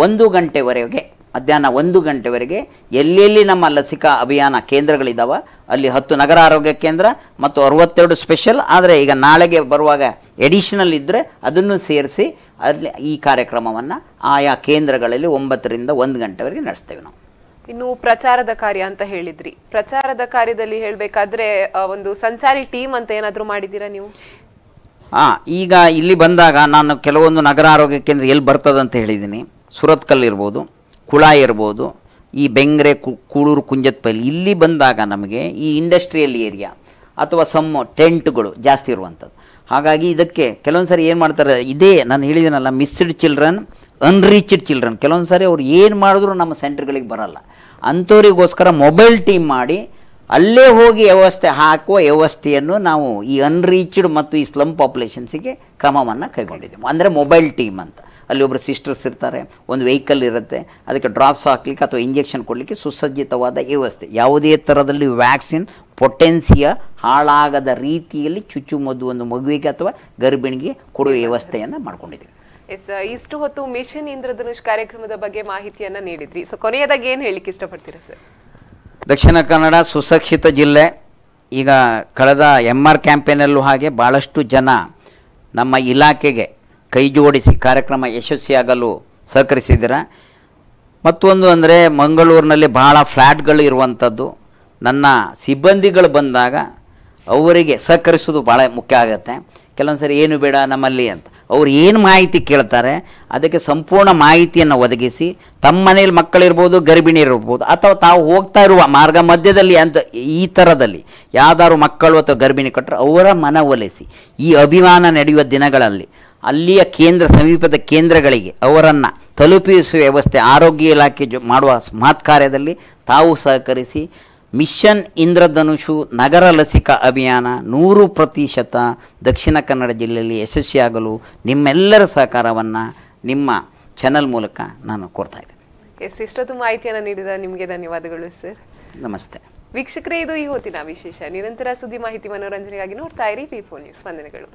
1 ಗಂಟೆವರೆಗೆ, ಮಧ್ಯಾಹ್ನ 1 ಗಂಟೆವರೆಗೆ ಎಲ್ಲೆಲ್ಲಿ ನಮ್ಮ ಲಸಿಕಾ ಅಭಿಯಾನ ಕೇಂದ್ರಗಳಿದ್ದಾವೆ ಅಲ್ಲಿ 10 ನಗರ ಆರೋಗ್ಯ ಕೇಂದ್ರ ಮತ್ತು 62 ಸ್ಪೆಷಲ್. ಆದರೆ ಈಗ ನಾಳೆಗೆ ಬರುವಾಗ ಎಡಿಷನಲ್ ಇದ್ದರೆ ಅದನ್ನು ಸೇರಿಸಿ ಅಲ್ಲಿ ಈ ಕಾರ್ಯಕ್ರಮವನ್ನು ಆಯಾ ಕೇಂದ್ರಗಳಲ್ಲಿ 9ರಿಂದ 1 ಗಂಟೆವರೆಗೆ ನಡೆಸ್ತೇವೆ ನಾವು. ಇನ್ನು ಪ್ರಚಾರದ ಕಾರ್ಯ ಅಂತ ಹೇಳಿದ್ರಿ, ಪ್ರಚಾರದ ಕಾರ್ಯದಲ್ಲಿ ಹೇಳಬೇಕಾದ್ರೆ ಒಂದು ಸಂಚಾರಿ ಟೀಮ್ ಅಂತ ಏನಾದರೂ ಮಾಡಿದ್ದೀರಾ ನೀವು? ಈಗ ಇಲ್ಲಿ ಬಂದಾಗ ನಾನು ಕೆಲವೊಂದು ನಗರ ಆರೋಗ್ಯ ಕೇಂದ್ರ ಎಲ್ಲಿ ಬರ್ತದಂತ ಹೇಳಿದ್ದೀನಿ. ಸುರತ್ಕಲ್ ಇರ್ಬೋದು, ಕುಳಾಯಿ ಇರ್ಬೋದು, ಈ ಬೆಂಗ್ರೆ, ಕೂಳೂರು, ಕುಂಜತ್ಪಲ್ಲಿ, ಇಲ್ಲಿ ಬಂದಾಗ ನಮಗೆ ಈ ಇಂಡಸ್ಟ್ರಿಯಲ್ ಏರಿಯಾ ಅಥವಾ ಟೆಂಟ್ಗಳು ಜಾಸ್ತಿ ಇರುವಂಥದ್ದು. ಹಾಗಾಗಿ ಇದಕ್ಕೆ ಕೆಲವೊಂದು ಸರಿ ಏನು ಮಾಡ್ತಾರೆ, ಇದೇ ನಾನು ಹೇಳಿದ್ದೀನಲ್ಲ ಮಿಸ್ಡ್ ಚಿಲ್ಡ್ರನ್ ಅನ್ರೀಚ್ಡ್ ಚಿಲ್ಡ್ರನ್, ಕೆಲವೊಂದು ಸಾರಿ ಅವ್ರು ಏನು ಮಾಡಿದ್ರು ನಮ್ಮ ಸೆಂಟರ್ಗಳಿಗೆ ಬರಲ್ಲ, ಅಂಥವರಿಗೋಸ್ಕರ ಮೊಬೈಲ್ ಟೀಮ್ ಮಾಡಿ ಅಲ್ಲೇ ಹೋಗಿ ವ್ಯವಸ್ಥೆ ಹಾಕುವ ವ್ಯವಸ್ಥೆಯನ್ನು ನಾವು ಈ ಅನ್ರೀಚ್ಡ್ ಮತ್ತು ಈ ಸ್ಲಮ್ ಪಾಪ್ಯುಲೇಷನ್ಸಿಗೆ ಕ್ರಮವನ್ನು ಕೈಗೊಂಡಿದ್ದೀವಿ. ಅಂದರೆ ಮೊಬೈಲ್ ಟೀಮ್ ಅಂತ, ಅಲ್ಲಿ ಒಬ್ಬರು ಸಿಸ್ಟರ್ಸ್ ಇರ್ತಾರೆ, ಒಂದು ವೆಹಿಕಲ್ ಇರುತ್ತೆ, ಅದಕ್ಕೆ ಡ್ರಾಪ್ಸ್ ಹಾಕ್ಲಿಕ್ಕೆ ಅಥವಾ ಇಂಜೆಕ್ಷನ್ ಕೊಡಲಿಕ್ಕೆ ಸುಸಜ್ಜಿತವಾದ ವ್ಯವಸ್ಥೆ, ಯಾವುದೇ ಥರದಲ್ಲಿ ವ್ಯಾಕ್ಸಿನ್ ಪೊಟೆನ್ಸಿಯ ಹಾಳಾಗದ ರೀತಿಯಲ್ಲಿ ಚುಚ್ಚುಮದ್ದು ಒಂದು ಮಗುವಿಗೆ ಅಥವಾ ಗರ್ಭಿಣಿಗೆ ಕೊಡುವ ವ್ಯವಸ್ಥೆಯನ್ನು ಮಾಡ್ಕೊಂಡಿದ್ದೀವಿ. ಎಸ್, ಇಷ್ಟು ಹೊತ್ತು ಮಿಷನ್ ಇಂದ್ರಧನುಷ್ ಕಾರ್ಯಕ್ರಮದ ಬಗ್ಗೆ ಮಾಹಿತಿಯನ್ನು ನೀಡಿದ್ರಿ. ಸೊ ಕೊನೆಯದಾಗಿ ಏನು ಹೇಳಲಿಕ್ಕೆ ಇಷ್ಟಪಡ್ತೀರಾ ಸರ್? ದಕ್ಷಿಣ ಕನ್ನಡ ಸುಸಕ್ಷಿತ ಜಿಲ್ಲೆ. ಈಗ ಕಳೆದ MR ಕ್ಯಾಂಪೇನಲ್ಲೂ ಹಾಗೆ ಭಾಳಷ್ಟು ಜನ ನಮ್ಮ ಇಲಾಖೆಗೆ ಕೈ ಜೋಡಿಸಿ ಕಾರ್ಯಕ್ರಮ ಯಶಸ್ವಿಯಾಗಲು ಸಹಕರಿಸಿದ್ದೀರ. ಮತ್ತೊಂದು ಅಂದರೆ ಮಂಗಳೂರಿನಲ್ಲಿ ಭಾಳ ಫ್ಲ್ಯಾಟ್ಗಳು ಇರುವಂಥದ್ದು, ನನ್ನ ಸಿಬ್ಬಂದಿಗಳು ಬಂದಾಗ ಅವರಿಗೆ ಸಹಕರಿಸೋದು ಭಾಳ ಮುಖ್ಯ ಆಗುತ್ತೆ. ಕೆಲವೊಂದು ಸರಿ ಏನು ಬೇಡ ನಮ್ಮಲ್ಲಿ ಅಂತ ಅವ್ರು ಏನು ಮಾಹಿತಿ ಕೇಳ್ತಾರೆ ಅದಕ್ಕೆ ಸಂಪೂರ್ಣ ಮಾಹಿತಿಯನ್ನು ಒದಗಿಸಿ, ತಮ್ಮ ಮನೇಲಿ ಮಕ್ಕಳಿರ್ಬೋದು, ಗರ್ಭಿಣಿ ಇರ್ಬೋದು, ಅಥವಾ ತಾವು ಹೋಗ್ತಾ ಇರುವ ಮಾರ್ಗ ಮಧ್ಯದಲ್ಲಿ ಅಂತ ಈ ಥರದಲ್ಲಿ ಯಾವ್ದಾದ್ರು ಮಕ್ಕಳು ಅಥವಾ ಗರ್ಭಿಣಿ ಕೊಟ್ಟರೆ ಅವರ ಮನವೊಲಿಸಿ ಈ ಅಭಿಯಾನ ನಡೆಯುವ ದಿನಗಳಲ್ಲಿ ಅಲ್ಲಿಯ ಸಮೀಪದ ಕೇಂದ್ರಗಳಿಗೆ ಅವರನ್ನು ತಲುಪಿಸುವ ವ್ಯವಸ್ಥೆ ಆರೋಗ್ಯ ಇಲಾಖೆ ಮಾಡುವ ಮಹತ್ ಕಾರ್ಯದಲ್ಲಿ ತಾವು ಸಹಕರಿಸಿ ಮಿಷನ್ ಇಂದ್ರಧನುಷು ನಗರ ಲಸಿಕಾ ಅಭಿಯಾನ 100% ದಕ್ಷಿಣ ಕನ್ನಡ ಜಿಲ್ಲೆಯಲ್ಲಿ ಯಶಸ್ವಿಯಾಗಲು ನಿಮ್ಮೆಲ್ಲರ ಸಹಕಾರವನ್ನು ನಿಮ್ಮ ಚಾನಲ್ ಮೂಲಕ ನಾನು ಕೋರ್ತಾ ಇದ್ದೇನೆ. ಎಸ್, ಇಷ್ಟೊತ್ತು ಮಾಹಿತಿಯನ್ನು ನೀಡಿದ ನಿಮಗೆ ಧನ್ಯವಾದಗಳು ಸರ್. ನಮಸ್ತೆ ವೀಕ್ಷಕರೇ, ಇದು ಈ ಹೊತ್ತಿನ ವಿಶೇಷ. ನಿರಂತರ ಸುದ್ದಿ ಮಾಹಿತಿ ಮನೋರಂಜನೆಗಾಗಿ ನೋಡ್ತಾ ಇರಿ P4 ನ್ಯೂಸ್. ವಂದನೆಗಳು.